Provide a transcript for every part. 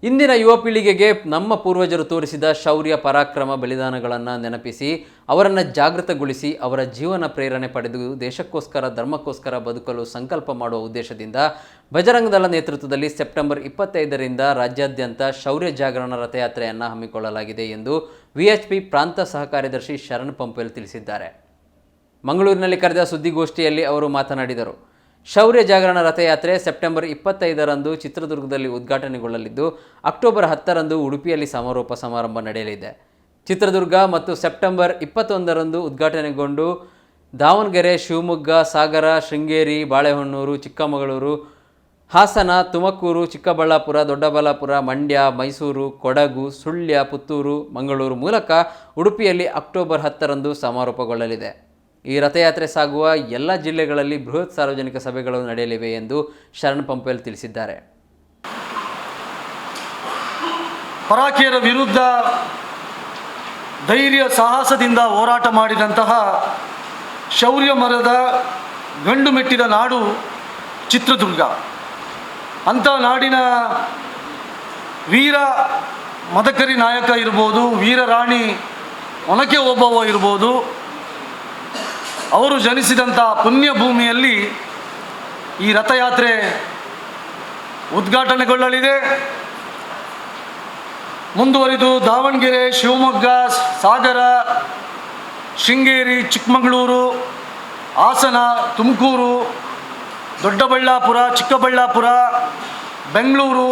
ಇಂದಿನ ಯುವ ಪೀಳಿಗೆಗೆ ನಮ್ಮ ಪೂರ್ವಜರು ತೋರಿಸಿದ ಶೌರ್ಯ ಪರಾಕ್ರಮ ಬಲಿದಾನಗಳನ್ನು ನೆನಪಿಸಿ ಅವರನ್ನು ಜಾಗೃತಗೊಳಿಸಿ ಅವರ ಜೀವನ ಪ್ರೇರಣೆ ಪಡೆದು ದೇಶಕ್ಕೋಸ್ಕರ ಧರ್ಮಕ್ಕೋಸ್ಕರ ಬದುಕಲು ಸಂಕಲ್ಪ ಮಾಡುವ ಉದ್ದೇಶದಿಂದ ಬಜರಂಗ ದಳ ನೇತೃತ್ವದಲ್ಲಿ ಸೆಪ್ಟೆಂಬರ್ 25ರಿಂದ ರಾಜ್ಯಾದ್ಯಂತ ಶೌರ್ಯ ಜಾಗರಣ ರಥಯಾತ್ರೆಯನ್ನು ಹಮ್ಮಿಕೊಳ್ಳಲಾಗಿದೆ ಎಂದು ವಿಎಚ್ಪಿ ಪ್ರಾಂತ ಸಹ ಕಾರ್ಯದರ್ಶಿ ಶರಣ್ ಪಂಪೇಲ್ ತಿಳಿಸಿದ್ದಾರೆ. ಮಂಗಳೂರಿನಲ್ಲಿ ಕರೆದ ಸುದ್ದಿಗೋಷ್ಠಿಯಲ್ಲಿ ಅವರು ಮಾತನಾಡಿದರು. ಶೌರ್ಯ ಜಾಗರಣ ರಥಯಾತ್ರೆ ಸೆಪ್ಟೆಂಬರ್ 25ರಂದು ಚಿತ್ರದುರ್ಗದಲ್ಲಿ ಉದ್ಘಾಟನೆಗೊಳ್ಳಲಿದ್ದು ಅಕ್ಟೋಬರ್ 10ರಂದು ಉಡುಪಿಯಲ್ಲಿ ಸಮಾರೋಪ ಸಮಾರಂಭ ನಡೆಯಲಿದೆ. ಚಿತ್ರದುರ್ಗ ಮತ್ತು ಸೆಪ್ಟೆಂಬರ್ 21ರಂದು ಉದ್ಘಾಟನೆಗೊಂಡು ದಾವಣಗೆರೆ, ಶಿವಮೊಗ್ಗ, ಸಾಗರ, ಶೃಂಗೇರಿ, ಬಾಳೆಹೊನ್ನೂರು, ಚಿಕ್ಕಮಗಳೂರು, ಹಾಸನ, ತುಮಕೂರು, ಚಿಕ್ಕಬಳ್ಳಾಪುರ, ದೊಡ್ಡಬಳ್ಳಾಪುರ, ಮಂಡ್ಯ, ಮೈಸೂರು, ಕೊಡಗು, ಸುಳ್ಯ, ಪುತ್ತೂರು, ಮಂಗಳೂರು ಮೂಲಕ ಉಡುಪಿಯಲ್ಲಿ ಅಕ್ಟೋಬರ್ 10ರಂದು ಸಮಾರೋಪಗೊಳ್ಳಲಿದೆ. ಈ ರಥಯಾತ್ರೆ ಸಾಗುವ ಎಲ್ಲ ಜಿಲ್ಲೆಗಳಲ್ಲಿ ಬೃಹತ್ ಸಾರ್ವಜನಿಕ ಸಭೆಗಳು ನಡೆಯಲಿವೆ ಎಂದು ಶರಣ್ ಪಂಪೇಲ್ ತಿಳಿಸಿದ್ದಾರೆ. ಪರಾಕಿಯರ ವಿರುದ್ಧ ಧೈರ್ಯ ಸಾಹಸದಿಂದ ಹೋರಾಟ ಮಾಡಿದಂತಹ ಶೌರ್ಯ ಮರದ ಗಂಡು ಮೆಟ್ಟಿದ ನಾಡು ಚಿತ್ರದುರ್ಗ. ಅಂಥ ನಾಡಿನ ವೀರ ಮದಕರಿ ನಾಯಕ ಇರ್ಬೋದು, ವೀರರಾಣಿ ಒನಕೆ ಓಬವ್ವ ಇರ್ಬೋದು, ಅವರು ಜನಿಸಿದಂಥ ಪುಣ್ಯ ಭೂಮಿಯಲ್ಲಿ ಈ ರಥಯಾತ್ರೆ ಉದ್ಘಾಟನೆಗೊಳ್ಳಲಿದೆ. ಮುಂದುವರಿದು ದಾವಣಗೆರೆ, ಶಿವಮೊಗ್ಗ, ಸಾಗರ, ಶೃಂಗೇರಿ, ಚಿಕ್ಕಮಗಳೂರು, ಹಾಸನ, ತುಮಕೂರು, ದೊಡ್ಡಬಳ್ಳಾಪುರ, ಚಿಕ್ಕಬಳ್ಳಾಪುರ, ಬೆಂಗಳೂರು,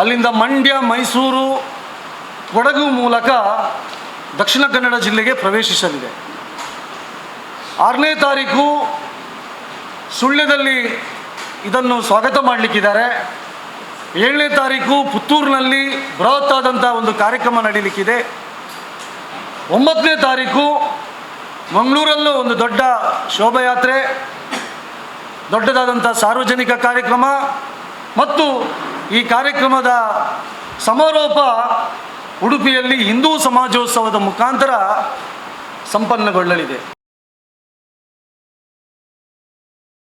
ಅಲ್ಲಿಂದ ಮಂಡ್ಯ, ಮೈಸೂರು, ಕೊಡಗು ಮೂಲಕ ದಕ್ಷಿಣ ಕನ್ನಡ ಜಿಲ್ಲೆಗೆ ಪ್ರವೇಶಿಸಲಿದೆ. 6ನೇ ತಾರೀಕು ಸುಳ್ಯದಲ್ಲಿ ಇದನ್ನು ಸ್ವಾಗತ ಮಾಡಲಿಕ್ಕಿದ್ದಾರೆ. 7ನೇ ತಾರೀಕು ಪುತ್ತೂರಿನಲ್ಲಿ ಬೃಹತ್ತಾದಂಥ ಒಂದು ಕಾರ್ಯಕ್ರಮ ನಡೀಲಿಕ್ಕಿದೆ. 9ನೇ ತಾರೀಕು ಮಂಗಳೂರಲ್ಲೂ ಒಂದು ದೊಡ್ಡ ಶೋಭಾಯಾತ್ರೆ, ದೊಡ್ಡದಾದಂಥ ಸಾರ್ವಜನಿಕ ಕಾರ್ಯಕ್ರಮ ಮತ್ತು ಈ ಕಾರ್ಯಕ್ರಮದ ಸಮಾರೋಪ ಉಡುಪಿಯಲ್ಲಿ ಹಿಂದೂ ಸಮಾಜೋತ್ಸವದ ಮುಖಾಂತರ ಸಂಪನ್ನಗೊಳ್ಳಲಿದೆ.